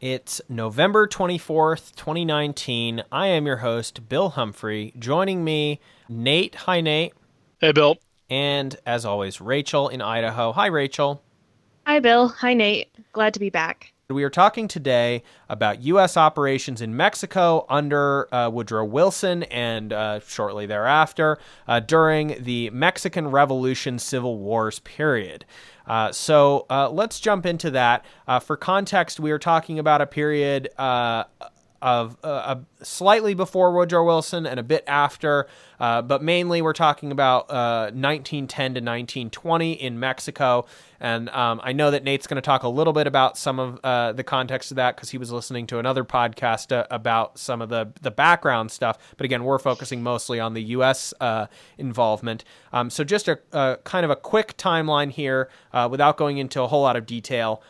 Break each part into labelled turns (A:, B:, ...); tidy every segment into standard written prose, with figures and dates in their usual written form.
A: It's November 24th, 2019. I am your host, Bill Humphrey. Joining me, Nate. Hi, Nate.
B: Hey, Bill.
A: And as always, Rachel in Idaho. Hi, Rachel.
C: Hi, Bill. Hi, Nate. Glad to be back.
A: We are talking today about U.S. operations in Mexico under Woodrow Wilson and shortly thereafter during the Mexican Revolution Civil Wars period. So let's jump into that. For context, we are talking about a period of slightly before Woodrow Wilson and a bit after, but mainly we're talking about 1910 to 1920 in Mexico. And I know that Nate's going to talk a little bit about some of the context of that because he was listening to another podcast about some of the background stuff. But again, we're focusing mostly on the U.S. Involvement. So just a kind of a quick timeline here without going into a whole lot of detail.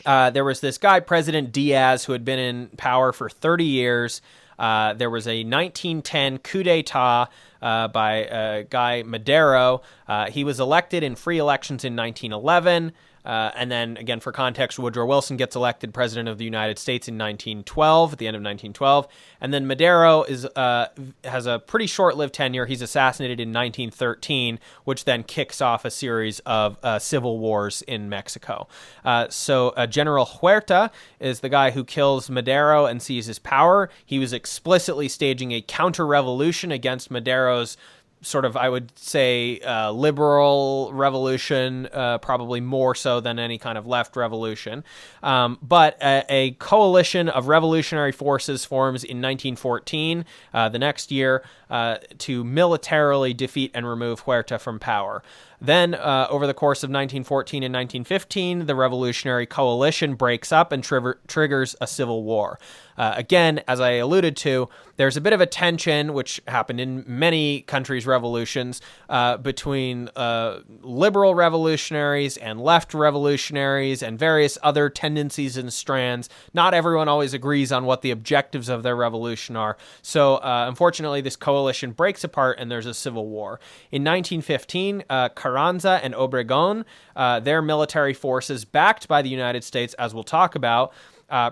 A: There was this guy, President Diaz, who had been in power for 30 years. There was a 1910 coup d'etat by a guy, Madero. He was elected in free elections in 1911. And then, again, for context, Woodrow Wilson gets elected president of the United States in 1912, at the end of 1912. And then Madero has a pretty short-lived tenure. He's assassinated in 1913, which then kicks off a series of civil wars in Mexico. So General Huerta is the guy who kills Madero and seizes power. He was explicitly staging a counter-revolution against Madero's sort of, I would say, liberal revolution, probably more so than any kind of left revolution. But a coalition of revolutionary forces forms in 1914, the next year, to militarily defeat and remove Huerta from power. Then, over the course of 1914 and 1915, the Revolutionary Coalition breaks up and triggers a civil war. Again, as I alluded to, there's a bit of a tension, which happened in many countries' revolutions, between liberal revolutionaries and left revolutionaries and various other tendencies and strands. Not everyone always agrees on what the objectives of their revolution are. So, unfortunately, this coalition breaks apart and there's a civil war. In 1915, Carranza and Obregón, their military forces, backed by the United States, as we'll talk about,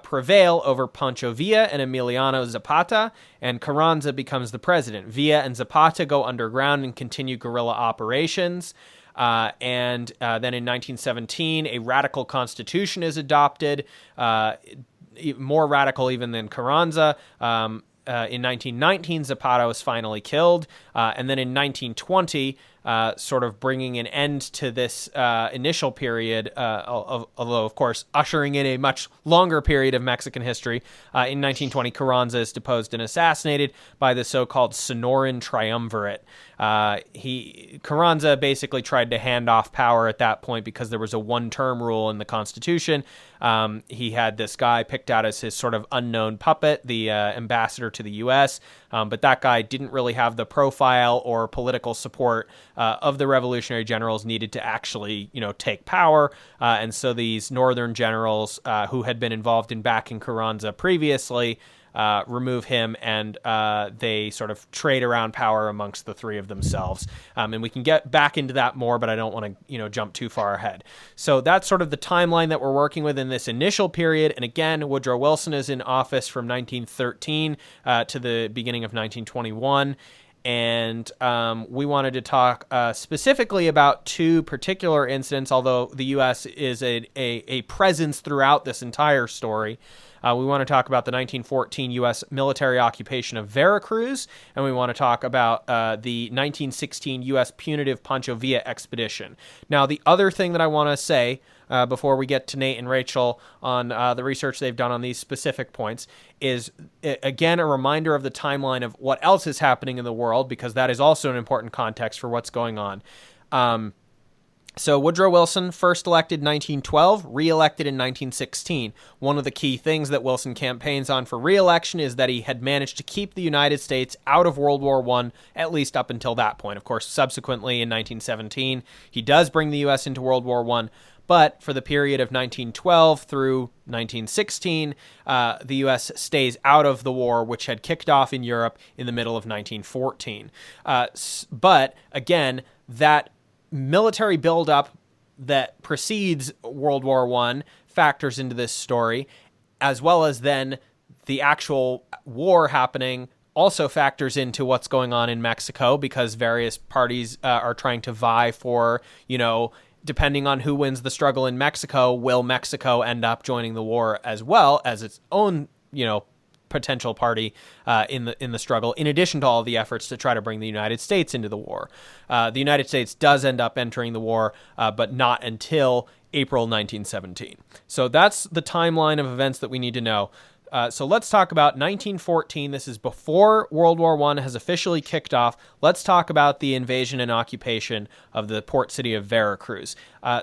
A: prevail over Pancho Villa and Emiliano Zapata, and Carranza becomes the president. Villa and Zapata go underground and continue guerrilla operations. And then in 1917, a radical constitution is adopted, more radical even than Carranza. In 1919, Zapata was finally killed. And then in 1920, sort of bringing an end to this initial period, although, of course, ushering in a much longer period of Mexican history. In 1920, Carranza is deposed and assassinated by the so-called Sonoran Triumvirate. Carranza basically tried to hand off power at that point because there was a one-term rule in the Constitution. He had this guy picked out as his sort of unknown puppet, the ambassador to the U.S., but that guy didn't really have the profile or political support of the revolutionary generals needed to actually, take power. And so these northern generals who had been involved in backing Carranza previously remove him, and they sort of trade around power amongst the three of themselves. And we can get back into that more, but I don't want to, jump too far ahead. So that's sort of the timeline that we're working with in this initial period. And again, Woodrow Wilson is in office from 1913 to the beginning of 1921. And we wanted to talk specifically about two particular incidents, although the U.S. is a presence throughout this entire story. We want to talk about the 1914 U.S. military occupation of Veracruz, and we want to talk about the 1916 U.S. punitive Pancho Villa expedition. Now, the other thing that I want to say before we get to Nate and Rachel on the research they've done on these specific points is, again, a reminder of the timeline of what else is happening in the world, because that is also an important context for what's going on. So Woodrow Wilson, first elected 1912, re-elected in 1916. One of the key things that Wilson campaigns on for re-election is that he had managed to keep the United States out of World War I, at least up until that point. Of course, subsequently in 1917, he does bring the U.S. into World War I, but for the period of 1912 through 1916, the U.S. stays out of the war, which had kicked off in Europe in the middle of 1914. But again, that military buildup that precedes World War I factors into this story. as well as then the actual war happening also factors into what's going on in Mexico, because various parties are trying to vie for, depending on who wins the struggle in Mexico, will Mexico end up joining the war as well as its own, potential party in the struggle, in addition to all the efforts to try to bring the United States into the war. The United States does end up entering the war, but not until April 1917. So that's the timeline of events that we need to know. So let's talk about 1914. This is before World War I has officially kicked off. Let's talk about the invasion and occupation of the port city of Veracruz.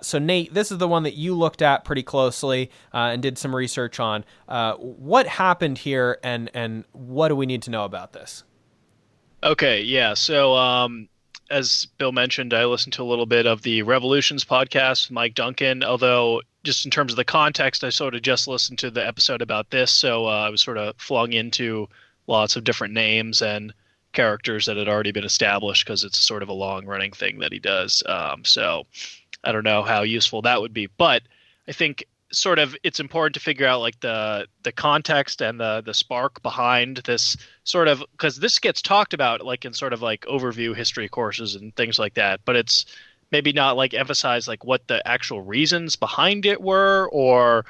A: So Nate, this is the one that you looked at pretty closely and did some research on. What happened here, and what do we need to know about this?
B: Okay, yeah. So as Bill mentioned, I listened to a little bit of the Revolutions podcast with Mike Duncan, although just in terms of the context, I sort of just listened to the episode about this, so I was sort of flung into lots of different names and characters that had already been established, because it's sort of a long-running thing that he does. So I don't know how useful that would be, but I think sort of it's important to figure out like the context and the spark behind this sort of, because this gets talked about like in sort of like overview history courses and things like that, but it's maybe not like emphasize like what the actual reasons behind it were, or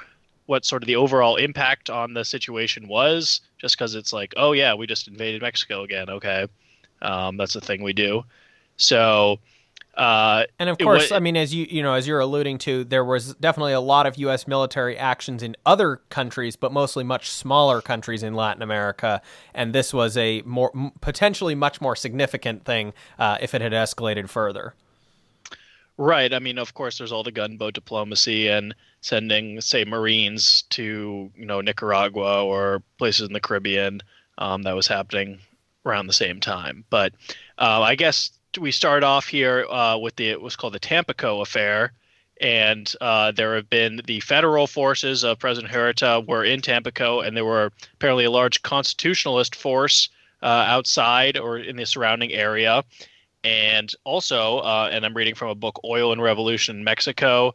B: what sort of the overall impact on the situation was, just because it's like, oh yeah, we just invaded Mexico again. Okay. That's the thing we do. So,
A: and of course, as as you're alluding to, there was definitely a lot of U.S. military actions in other countries, but mostly much smaller countries in Latin America. And this was a potentially much more significant thing if it had escalated further.
B: Right. I mean, of course, there's all the gunboat diplomacy and sending, say, Marines to, Nicaragua or places in the Caribbean that was happening around the same time. But I guess we start off here with it was called the Tampico Affair. And there have been the federal forces of President Huerta were in Tampico, and there were apparently a large constitutionalist force outside or in the surrounding area. And also, and I'm reading from a book, Oil and Revolution in Mexico,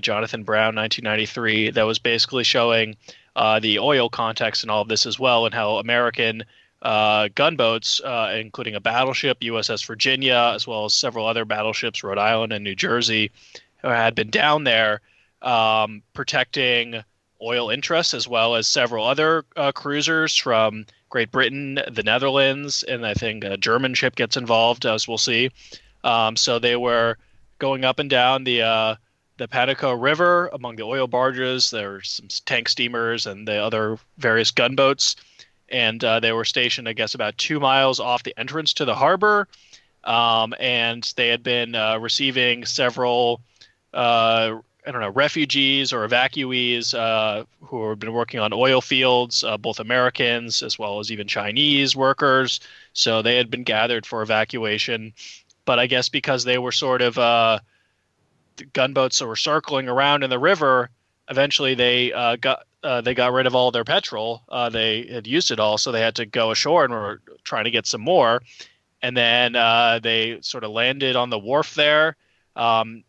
B: Jonathan Brown, 1993, that was basically showing the oil context in all of this as well, and how American gunboats, including a battleship, USS Virginia, as well as several other battleships, Rhode Island and New Jersey, had been down there protecting oil interests, as well as several other cruisers from Great Britain, the Netherlands, and I think a German ship gets involved, as we'll see. So they were going up and down the Panico River among the oil barges. There were some tank steamers and the other various gunboats. And they were stationed, I guess, about 2 miles off the entrance to the harbor. And they had been receiving several refugees or evacuees who had been working on oil fields, both Americans as well as even Chinese workers. So they had been gathered for evacuation. But I guess because they were sort of the gunboats that were circling around in the river, eventually they got rid of all their petrol. They had used it all, so they had to go ashore and were trying to get some more. And then they sort of landed on the wharf there,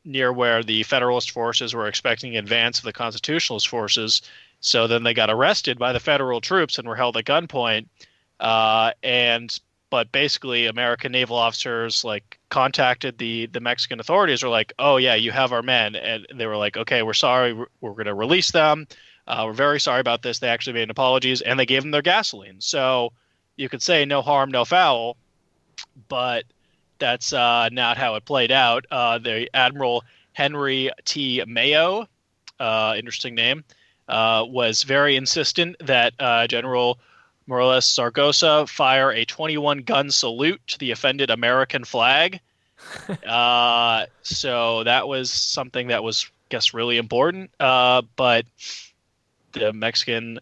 B: near where the Federalist forces were expecting an advance of the Constitutionalist forces. So then they got arrested by the federal troops and were held at gunpoint. But basically, American naval officers contacted the Mexican authorities. Were like, "Oh yeah, you have our men," and they were like, "Okay, we're sorry. We're going to release them. We're very sorry about this." They actually made apologies, and they gave them their gasoline. So you could say no harm, no foul, but that's not how it played out. The Admiral Henry T. Mayo, interesting name, was very insistent that General Morales Zaragoza fire a 21-gun salute to the offended American flag. So that was something that was, I guess, really important. But the Mexican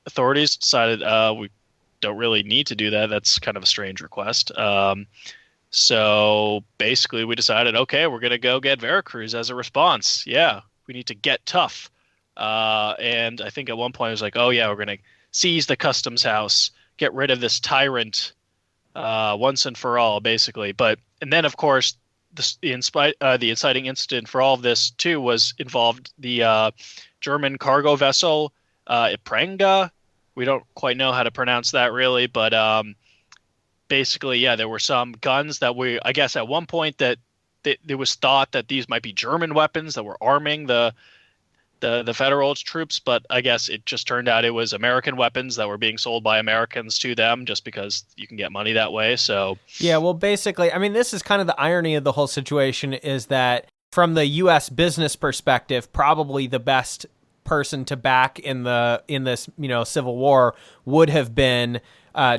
B: authorities decided we don't really need to do that. That's kind of a strange request. So basically we decided, okay, we're going to go get Veracruz as a response. Yeah, we need to get tough. And I think at one point it was like, oh yeah, we're going to seize the customs house, get rid of this tyrant once and for all, basically. And then, of course, the inciting incident for all of this, too, was involved the German cargo vessel Iprenga. We don't quite know how to pronounce that really, but basically, yeah, there were some guns that I guess at one point that there was thought that these might be German weapons that were arming the federal troops, but I guess it just turned out it was American weapons that were being sold by Americans to them just because you can get money that way. So
A: yeah, well, basically, I mean, this is kind of the irony of the whole situation is that from the U.S. business perspective, probably the best person to back in this Civil War would have been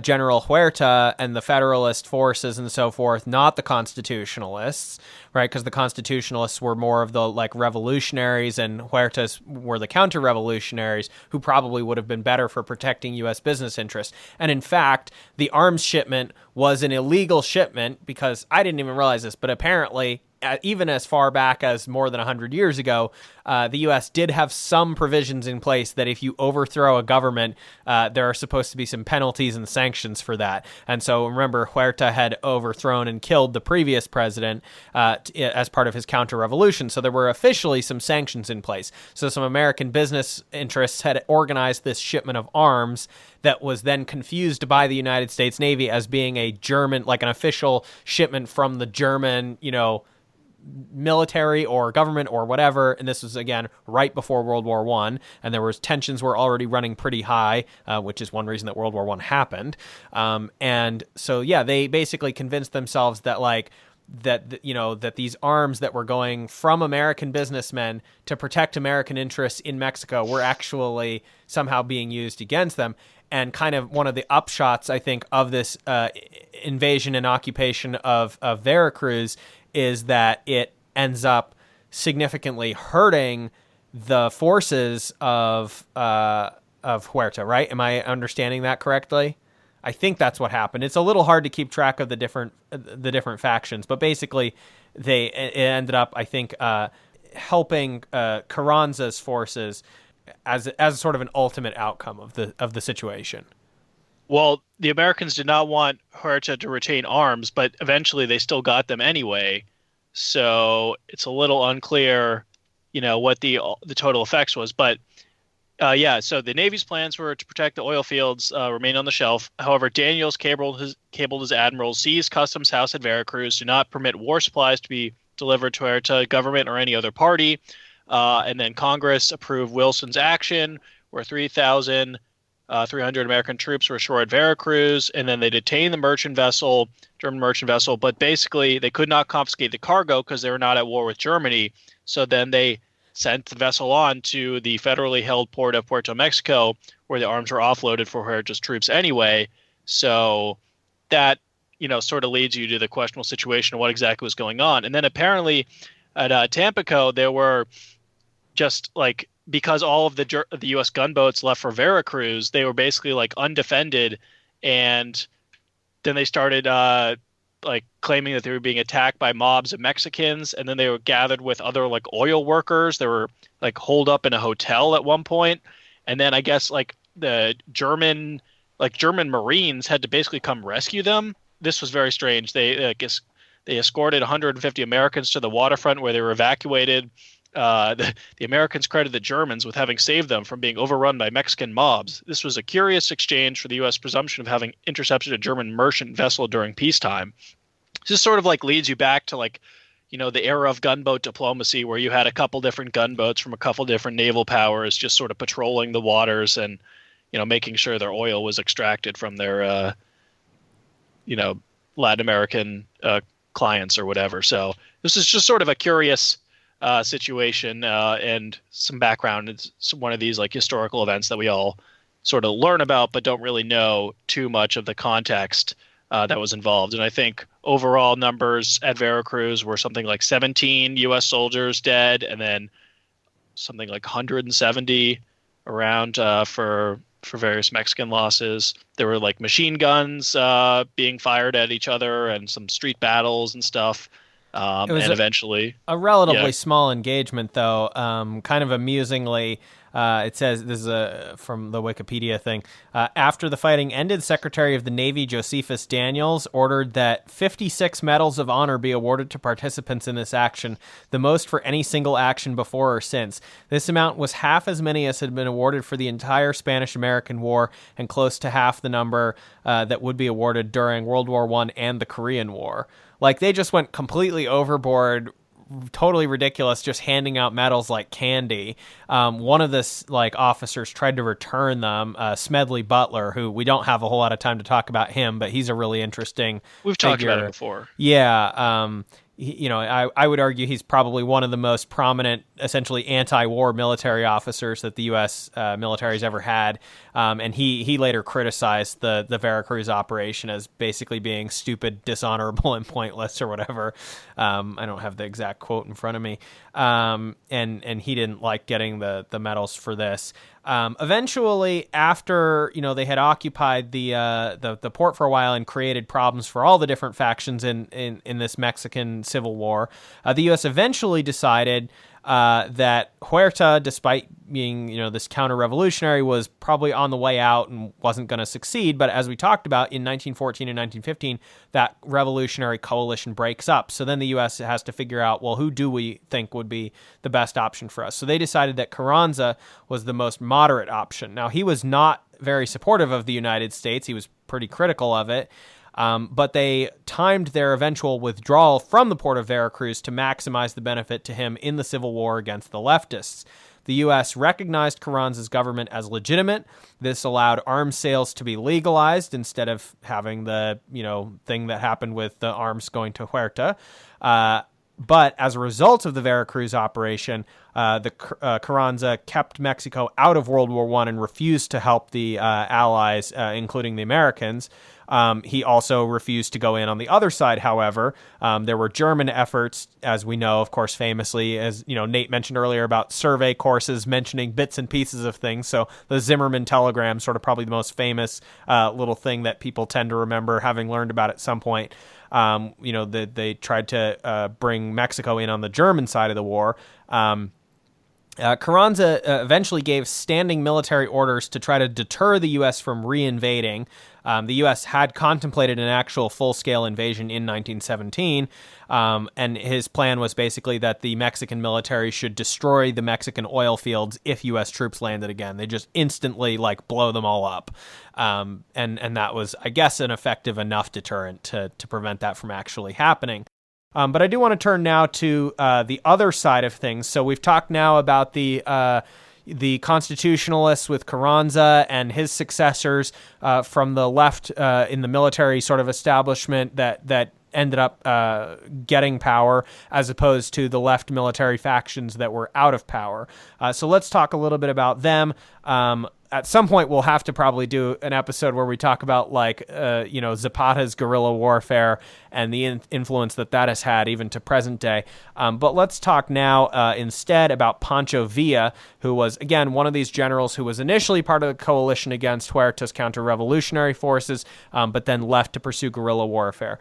A: General Huerta and the Federalist forces and so forth, not the Constitutionalists, right? Because the Constitutionalists were more of the revolutionaries, and Huertas were the counter-revolutionaries who probably would have been better for protecting U.S. business interests. And in fact, the arms shipment was an illegal shipment because I didn't even realize this, but apparently even as far back as more than 100 years ago, the U.S. did have some provisions in place that if you overthrow a government, there are supposed to be some penalties and sanctions for that. And so remember, Huerta had overthrown and killed the previous president as part of his counter-revolution. So there were officially some sanctions in place. So some American business interests had organized this shipment of arms that was then confused by the United States Navy as being a German, like an official shipment from the German, military or government or whatever. And this was, again, right before World War I, and tensions were already running pretty high, which is one reason that World War I happened. And so, yeah, they basically convinced themselves that that these arms that were going from American businessmen to protect American interests in Mexico were actually somehow being used against them. And kind of one of the upshots, I think, of this invasion and occupation of Veracruz is that it ends up significantly hurting the forces of Huerta, right? Am I understanding that correctly? I think that's what happened. It's a little hard to keep track of the different factions, but basically it ended up, I think, helping Carranza's forces as sort of an ultimate outcome of the situation.
B: Well, the Americans did not want Huerta to retain arms, but eventually they still got them anyway. So it's a little unclear, what the total effects was. But so the Navy's plans were to protect the oil fields, remain on the shelf. However, Daniels cabled his admirals, seized Customs House at Veracruz, do not permit war supplies to be delivered to Huerta government or any other party. And then Congress approved Wilson's action, where 3,300 American troops were ashore at Veracruz, and then they detained the German merchant vessel, but basically they could not confiscate the cargo because they were not at war with Germany. So then they sent the vessel on to the federally held port of Puerto Mexico, where the arms were offloaded for Huerta's troops anyway. So that, sort of leads you to the questionable situation of what exactly was going on. And then apparently at Tampico, there were just because all of the U.S. gunboats left for Veracruz, they were basically undefended, and then they started claiming that they were being attacked by mobs of Mexicans, and then they were gathered with other oil workers. They were holed up in a hotel at one point, and then I guess the German Marines had to basically come rescue them. This was very strange. They escorted 150 Americans to the waterfront where they were evacuated. The Americans credited the Germans with having saved them from being overrun by Mexican mobs. This was a curious exchange for the U.S. presumption of having intercepted a German merchant vessel during peacetime. This sort of leads you back to the era of gunboat diplomacy, where you had a couple different gunboats from a couple different naval powers just sort of patrolling the waters and making sure their oil was extracted from their Latin American clients or whatever. So this is just sort of a curious situation and some background. It's one of these historical events that we all sort of learn about but don't really know too much of the context that was involved. And I think overall numbers at Veracruz were something like 17 U.S. soldiers dead, and then something like 170 around for various Mexican losses. There were machine guns being fired at each other and some street battles and stuff. And eventually
A: a relatively small engagement, though. Kind of amusingly, It says, this is from the Wikipedia thing, after the fighting ended, Secretary of the Navy Josephus Daniels ordered that 56 medals of honor be awarded to participants in this action, the most for any single action before or since. This amount was half as many as had been awarded for the entire Spanish-American War and close to half the number that would be awarded during World War I and the Korean War. Like, they just went completely overboard, totally ridiculous, just handing out medals like candy. One of the officers tried to return them, Smedley Butler, who we don't have a whole lot of time to talk about him, but he's a really interesting
B: We've
A: figure.
B: talked about it before.
A: Yeah. I would argue he's probably one of the most prominent, essentially anti-war military officers that the U.S. Military's ever had. And he later criticized the Veracruz operation as basically being stupid, dishonorable, and pointless or whatever. I don't have the exact quote in front of me. And he didn't like getting the medals for this. Eventually, after they had occupied the port for a while and created problems for all the different factions in this Mexican Civil War, the U.S. eventually decided that Huerta, despite being this counter-revolutionary, was probably on the way out and wasn't going to succeed. But as we talked about, in 1914 and 1915, that revolutionary coalition breaks up. So then the U.S. has to figure out, well, who do we think would be the best option for us? So they decided that Carranza was the most moderate option. Now, he was not very supportive of the United States. He was pretty critical of it. But they timed their eventual withdrawal from the port of Veracruz to maximize the benefit to him in the Civil War against the leftists. The U.S. recognized Carranza's government as legitimate. This allowed arms sales to be legalized instead of having the thing that happened with the arms going to Huerta. But as a result of the Veracruz operation, Carranza kept Mexico out of World War I and refused to help the Allies, including the Americans. He also refused to go in on the other side, however. There were German efforts, as we know, of course, famously, as Nate mentioned earlier, about survey courses mentioning bits and pieces of things. So the Zimmerman telegram, sort of probably the most famous little thing that people tend to remember having learned about at some point. They tried to bring Mexico in on the German side of the war. Carranza eventually gave standing military orders to try to deter the U.S. from reinvading. The U.S. had contemplated an actual full-scale invasion in 1917, and his plan was basically that the Mexican military should destroy the Mexican oil fields if U.S. troops landed again. They just instantly blow them all up, and that was, I guess, an effective enough deterrent to prevent that from actually happening. But I do want to turn now to the other side of things. So we've talked now about the constitutionalists with Carranza and his successors from the left in the military sort of establishment that ended up getting power, as opposed to the left military factions that were out of power. So let's talk a little bit about them. At some point, we'll have to probably do an episode where we talk about Zapata's guerrilla warfare and the influence that has had even to present day. But let's talk now instead about Pancho Villa, who was, again, one of these generals who was initially part of the coalition against Huerta's counter-revolutionary forces, but then left to pursue guerrilla warfare.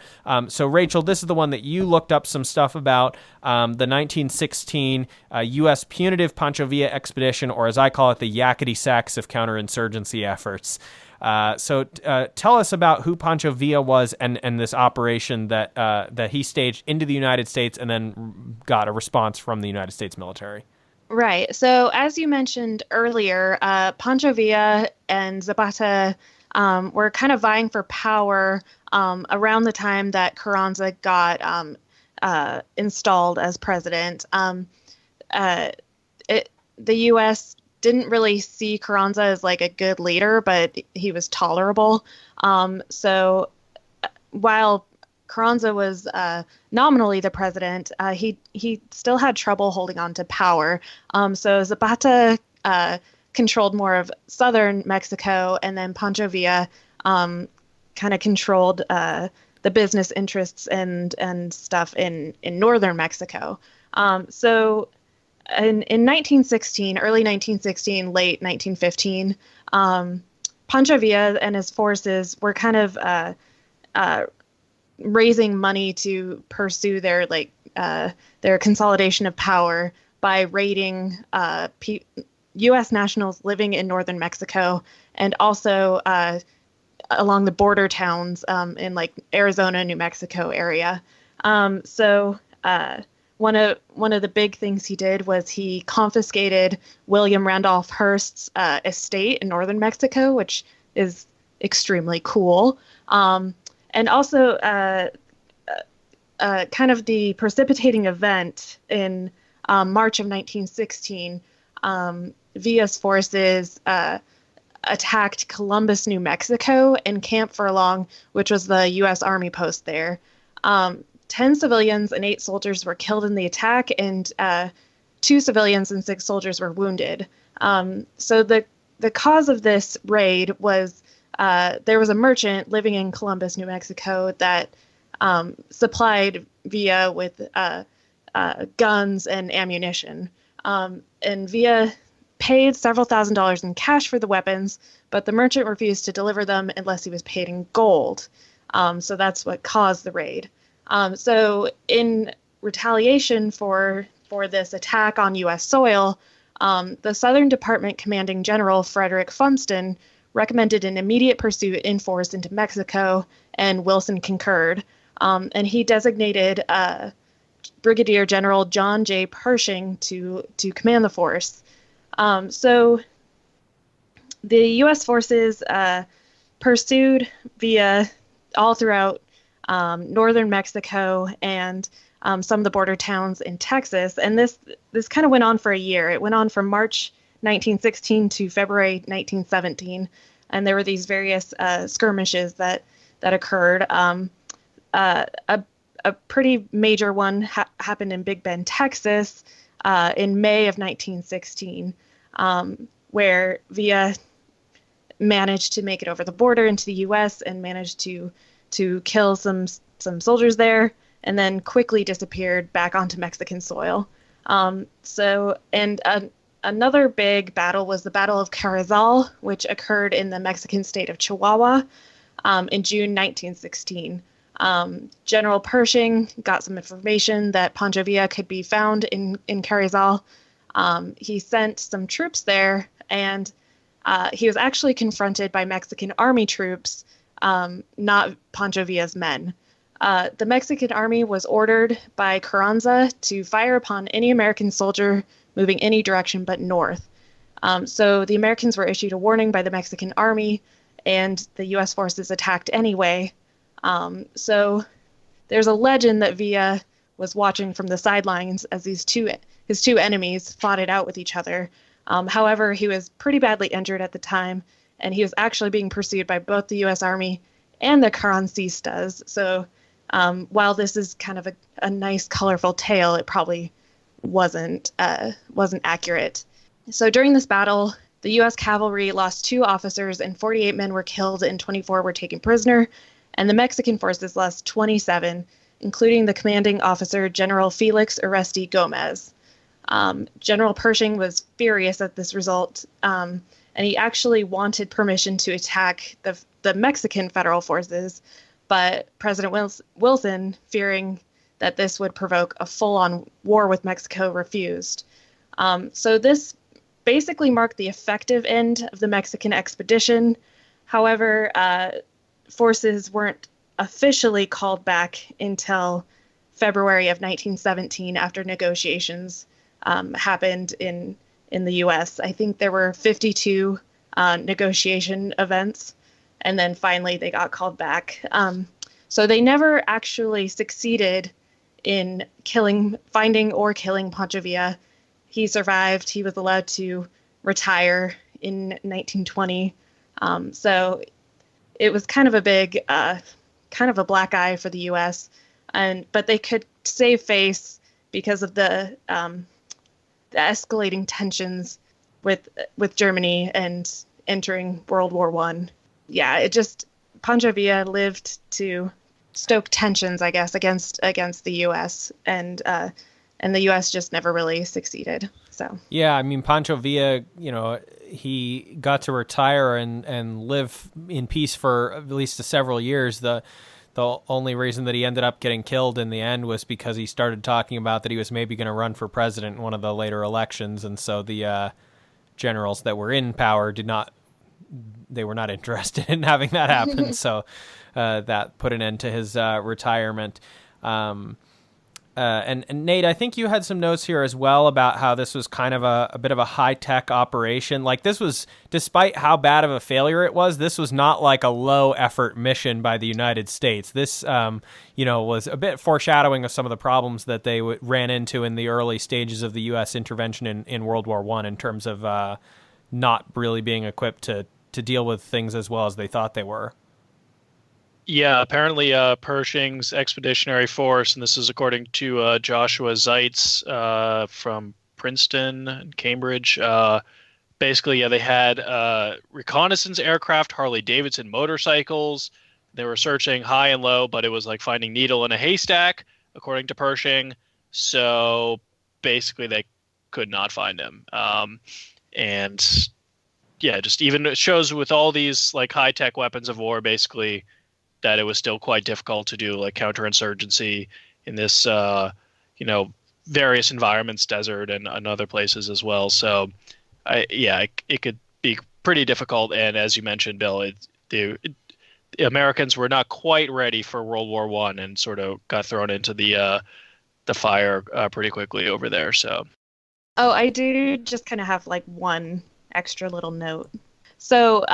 A: So, Rachel, this is the one that you looked up some stuff about, the 1916 U.S. punitive Pancho Villa expedition, or as I call it, the yakety-sax of counterinsurgency efforts. So tell us about who Pancho Villa was and this operation that he staged into the United States and then got a response from the United States military.
C: Right. So as you mentioned earlier, Pancho Villa and Zapata were kind of vying for power around the time that Carranza got installed as president. The U.S. didn't really see Carranza as a good leader, but he was tolerable. So while Carranza was nominally the president, he still had trouble holding on to power. So Zapata controlled more of southern Mexico, and then Pancho Villa kind of controlled the business interests and stuff in northern Mexico. So in 1916, early 1916, late 1915, Pancho Villa and his forces were kind of raising money to pursue their consolidation of power by raiding U.S. nationals living in northern Mexico, and also along the border towns in like Arizona, New Mexico area. So one of the big things he did was he confiscated William Randolph Hearst's estate in northern Mexico, which is extremely cool. And also kind of the precipitating event in March of 1916, Villa's forces attacked Columbus, New Mexico, and Camp Furlong, which was the U.S. Army post there. 10 civilians and 8 soldiers were killed in the attack, and 2 civilians and 6 soldiers were wounded. So the cause of this raid was there was a merchant living in Columbus, New Mexico, that supplied Villa with guns and ammunition. And Villa paid several $1,000s in cash for the weapons, but the merchant refused to deliver them unless he was paid in gold. So that's what caused the raid. So in retaliation for this attack on U.S. soil, the Southern Department Commanding General Frederick Funston recommended an immediate pursuit in force into Mexico, and Wilson concurred. And he designated Brigadier General John J. Pershing to command the force. So the U.S. forces pursued Villa all throughout northern Mexico and some of the border towns in Texas. And this kind of went on for a year. It went on from March 1916 to February 1917. And there were these various skirmishes that occurred. A pretty major one happened in Big Bend, Texas, in May of 1916, where Villa managed to make it over the border into the U.S. and managed to kill some soldiers there, and then quickly disappeared back onto Mexican soil. Another big battle was the Battle of Carrizal, which occurred in the Mexican state of Chihuahua in June 1916. General Pershing got some information that Pancho Villa could be found in Carrizal. He sent some troops there, and he was actually confronted by Mexican army troops, not Pancho Villa's men. The Mexican army was ordered by Carranza to fire upon any American soldier moving any direction but north. So the Americans were issued a warning by the Mexican army, and the U.S. forces attacked anyway. So there's a legend that Villa was watching from the sidelines as his two enemies fought it out with each other. However, he was pretty badly injured at the time, and he was actually being pursued by both the U.S. Army and the Carrancistas. So while this is kind of a nice, colorful tale, it probably wasn't accurate. So during this battle, the U.S. cavalry lost 2 officers and 48 men were killed and 24 were taken prisoner, and the Mexican forces lost 27, including the commanding officer, General Felix Oresti Gomez. General Pershing was furious at this result, and he actually wanted permission to attack the Mexican federal forces, but President Wilson, fearing that this would provoke a full-on war with Mexico, refused. So this basically marked the effective end of the Mexican expedition. However, forces weren't officially called back until February of 1917 after negotiations happened in the U.S. I think there were 52 negotiation events, and then finally they got called back. So they never actually succeeded in finding or killing Pancho Villa. He survived. He was allowed to retire in 1920. So it was kind of a big, kind of a black eye for the U.S. But they could save face because of the escalating tensions with Germany and entering World War I. Yeah, Pancho Villa lived to stoke tensions, I guess, against the U.S. and the U.S. just never really succeeded. So
A: yeah, I mean, Pancho Villa, he got to retire and live in peace for at least several years. The only reason that he ended up getting killed in the end was because he started talking about that he was maybe going to run for president in one of the later elections, and so the generals that were in power they were not interested in having that happen. So that put an end to his retirement. And Nate, I think you had some notes here as well about how this was kind of a bit of a high-tech operation. Like, this was, despite how bad of a failure it was, this was not like a low-effort mission by the United States. This, was a bit foreshadowing of some of the problems that they ran into in the early stages of the U.S. intervention in World War I in terms of not really being equipped to deal with things as well as they thought they were.
B: Yeah, apparently Pershing's expeditionary force, and this is according to Joshua Zeitz from Princeton and Cambridge. Basically, they had reconnaissance aircraft, Harley-Davidson motorcycles. They were searching high and low, but it was like finding needle in a haystack, according to Pershing. So basically, they could not find him. And yeah, just even it shows with all these like high-tech weapons of war, basically, that it was still quite difficult to do like counterinsurgency in this, various environments, desert and other places as well. So, it could be pretty difficult. And as you mentioned, Bill, the Americans were not quite ready for World War I and sort of got thrown into the fire pretty quickly over there. So,
C: I do just kind of have like one extra little note. So,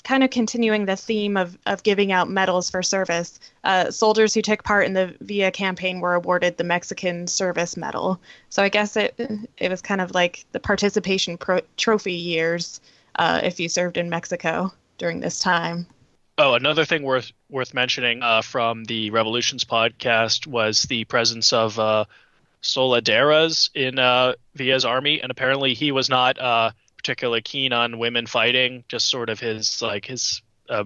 C: kind of continuing the theme of giving out medals for service, soldiers who took part in the Villa campaign were awarded the Mexican Service Medal. So I guess it was kind of like the participation trophy years if you served in Mexico during this time.
B: Oh, another thing worth mentioning from the Revolutions podcast was the presence of Soldaderas in Villa's army, and apparently he was not particularly keen on women fighting, just sort of his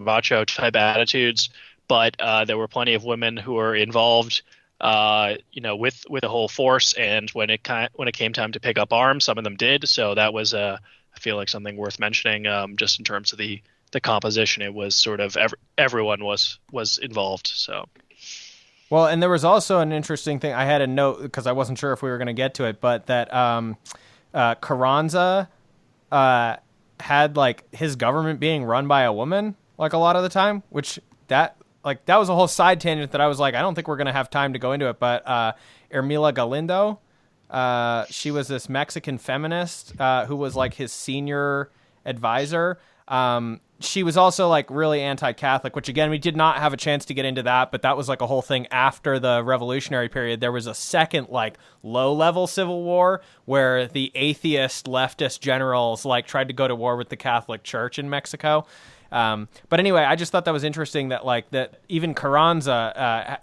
B: macho type attitudes. But there were plenty of women who were involved, with the whole force. And when it came time to pick up arms, some of them did. So that was I feel like something worth mentioning. Just in terms of the composition, it was sort of everyone was involved. So.
A: Well, and there was also an interesting thing. I had a note because I wasn't sure if we were going to get to it, but that Carranza had like his government being run by a woman like a lot of the time, which that was a whole side tangent that I was like, I don't think we're going to have time to go into it. But Ermila Galindo, she was this Mexican feminist who was like his senior advisor. She was also like really anti-Catholic, which again, we did not have a chance to get into that, but that was like a whole thing after the revolutionary period. There was a second like low-level civil war where the atheist leftist generals like tried to go to war with the Catholic Church in Mexico. But anyway, I just thought that was interesting that even Carranza,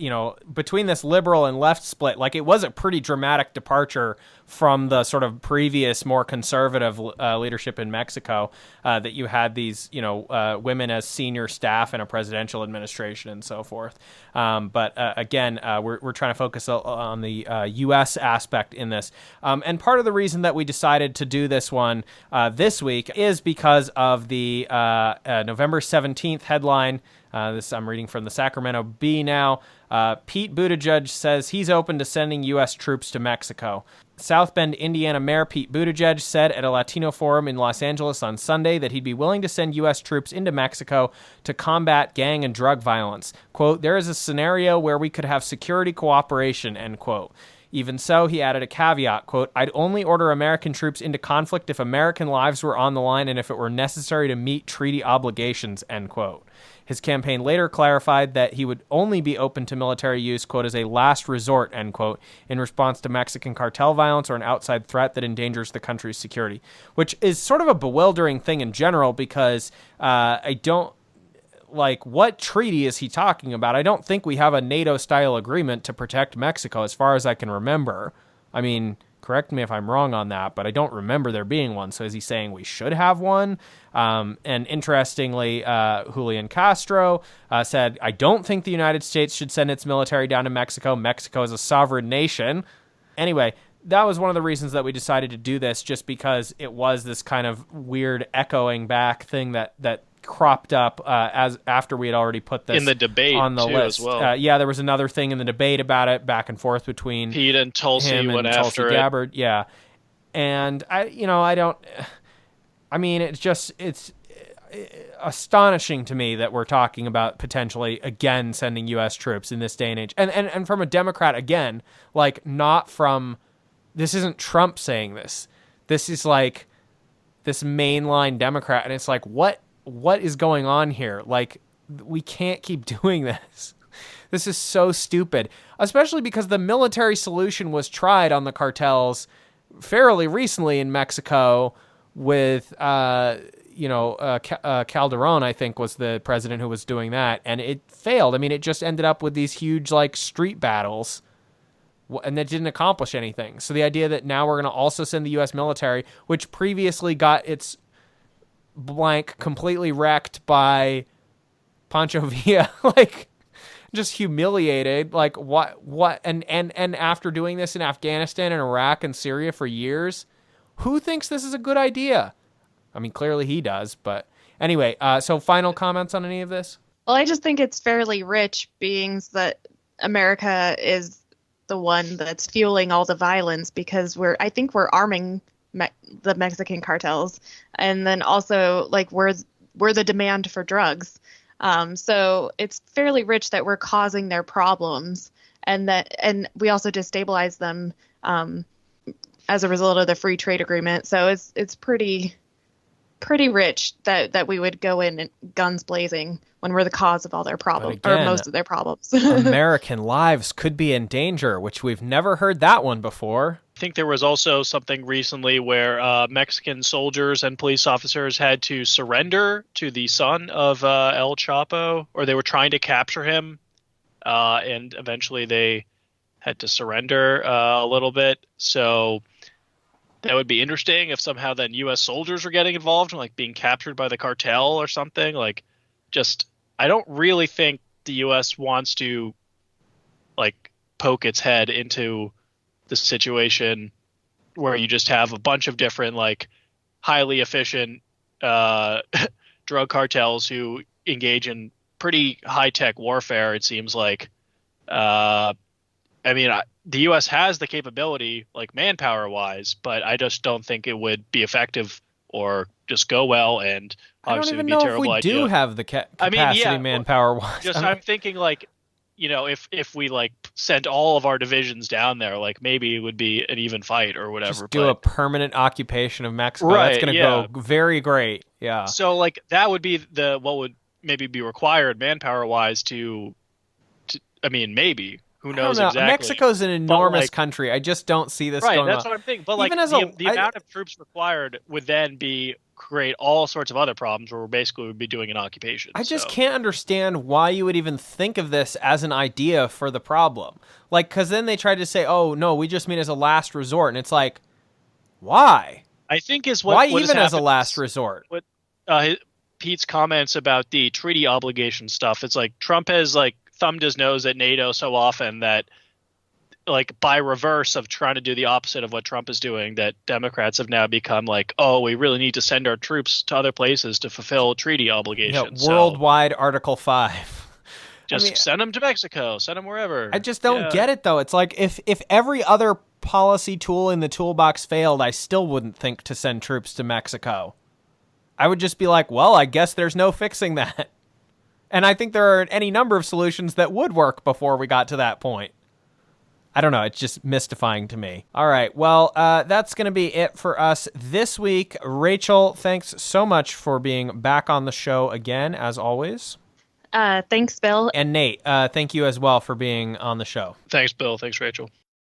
A: between this liberal and left split, like it was a pretty dramatic departure from the sort of previous more conservative leadership in Mexico, that you had these, women as senior staff in a presidential administration and so forth. But again, we're trying to focus on the U.S. aspect in this. And part of the reason that we decided to do this one this week is because of the November 17th headline. This I'm reading from the Sacramento Bee now. Pete Buttigieg says he's open to sending U.S. troops to Mexico. South Bend, Indiana Mayor Pete Buttigieg said at a Latino forum in Los Angeles on Sunday that he'd be willing to send U.S. troops into Mexico to combat gang and drug violence. Quote, there is a scenario where we could have security cooperation, end quote. Even so, he added a caveat, quote, I'd only order American troops into conflict if American lives were on the line and if it were necessary to meet treaty obligations, end quote. His campaign later clarified that he would only be open to military use, quote, as a last resort, end quote, in response to Mexican cartel violence or an outside threat that endangers the country's security, which is sort of a bewildering thing in general because I don't, like, what treaty is he talking about? I don't think we have a NATO-style agreement to protect Mexico as far as I can remember. I mean, correct me if I'm wrong on that, but I don't remember there being one. So is he saying we should have one? And interestingly, Julian Castro said, I don't think the United States should send its military down to Mexico. Mexico is a sovereign nation. Anyway, that was one of the reasons that we decided to do this, just because it was this kind of weird echoing back thing that cropped up as after we had already put this
B: in the debate
A: on the
B: too,
A: list.
B: as well.
A: There was another thing in the debate about it, back and forth between
B: Pete and Tulsi
A: him
B: went
A: and Tulsi
B: after
A: Gabbard. Yeah, and I don't. I mean, it's astonishing to me that we're talking about potentially again sending U.S. troops in this day and age. And from a Democrat, again, like not from, this isn't Trump saying this. This is like this mainline Democrat. And it's like, what is going on here? Like, we can't keep doing this. This is so stupid, especially because the military solution was tried on the cartels fairly recently in Mexico with, Calderon, I think, was the president who was doing that, and it failed. I mean, it just ended up with these huge, like, street battles, and that didn't accomplish anything. So the idea that now we're going to also send the U.S. military, which previously got its blank completely wrecked by Pancho Villa, like, just humiliated, like, what, and after doing this in Afghanistan and Iraq and Syria for years, who thinks this is a good idea? I mean, clearly he does, but anyway, so final comments on any of this?
C: Well, I just think it's fairly rich, being that America is the one that's fueling all the violence, because I think we're arming the Mexican cartels, and then also like we're the demand for drugs. So it's fairly rich that we're causing their problems, and we also destabilize them as a result of the free trade agreement. So it's pretty rich that we would go in guns blazing when we're the cause of all their problems, or most of their problems.
A: American lives could be in danger, which we've never heard that one before.
B: I think there was also something recently where Mexican soldiers and police officers had to surrender to the son of El Chapo, or they were trying to capture him, and eventually they had to surrender a little bit. So that would be interesting if somehow then U.S. soldiers were getting involved and like being captured by the cartel or something. Like, just, I don't really think the U.S. wants to like poke its head into the situation where you just have a bunch of different like highly efficient drug cartels who engage in pretty high-tech warfare. It seems like, the U.S. has the capability, like manpower-wise, but I just don't think it would be effective or just go well, and obviously it would be a terrible idea.
A: I don't even know if we do have the capacity manpower-wise.
B: I'm thinking like, if we like sent all of our divisions down there, like maybe it would be an even fight or whatever.
A: Just do a permanent occupation of Mexico. Right, that's going to go very great. Yeah.
B: So like that would be what would maybe be required manpower-wise to maybe. Who knows exactly?
A: Mexico's an enormous country. I just don't see this going on.
B: Right, that's what I'm thinking. But like the amount of troops required would then create all sorts of other problems where we basically would be doing an occupation.
A: I just can't understand why you would even think of this as an idea for the problem. Like, because then they tried to say, oh, no, we just mean as a last resort. And it's like, why?
B: I think
A: why even as a last resort?
B: What Pete's comments about the treaty obligation stuff, it's like Trump has like thumbed his nose at NATO so often that, like, by reverse of trying to do the opposite of what Trump is doing, that Democrats have now become like, oh, we really need to send our troops to other places to fulfill treaty obligations.
A: Yeah, worldwide Article 5.
B: Just send them to Mexico, send them wherever.
A: I just don't get it, though. It's like if every other policy tool in the toolbox failed, I still wouldn't think to send troops to Mexico. I would just be like, well, I guess there's no fixing that. And I think there are any number of solutions that would work before we got to that point. I don't know. It's just mystifying to me. All right. Well, that's going to be it for us this week. Rachel, thanks so much for being back on the show again, as always.
C: Thanks, Bill.
A: And Nate, thank you as well for being on the show.
B: Thanks, Bill. Thanks, Rachel.